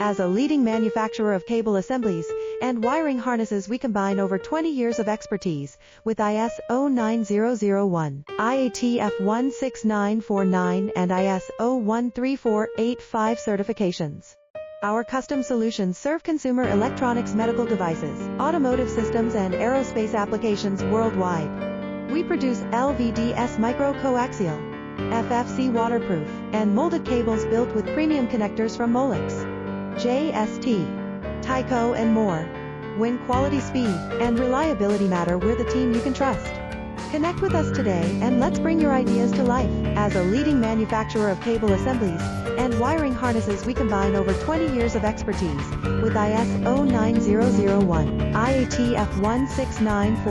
As a leading manufacturer of cable assemblies and wiring harnesses, we combine over 20 years of expertise with ISO 9001, IATF 16949, and ISO 13485 certifications. Our custom solutions serve consumer electronics, medical devices, automotive systems, and aerospace applications worldwide. We produce LVDS micro-coaxial, FFC waterproof, and molded cables built with premium connectors from Molex, JST, Tyco, and more. When quality, speed, and reliability matter, we're the team you can trust. Connect with us today and let's bring your ideas to life. As a leading manufacturer of cable assemblies and wiring harnesses, we combine over 20 years of expertise with ISO 9001, IATF 16949.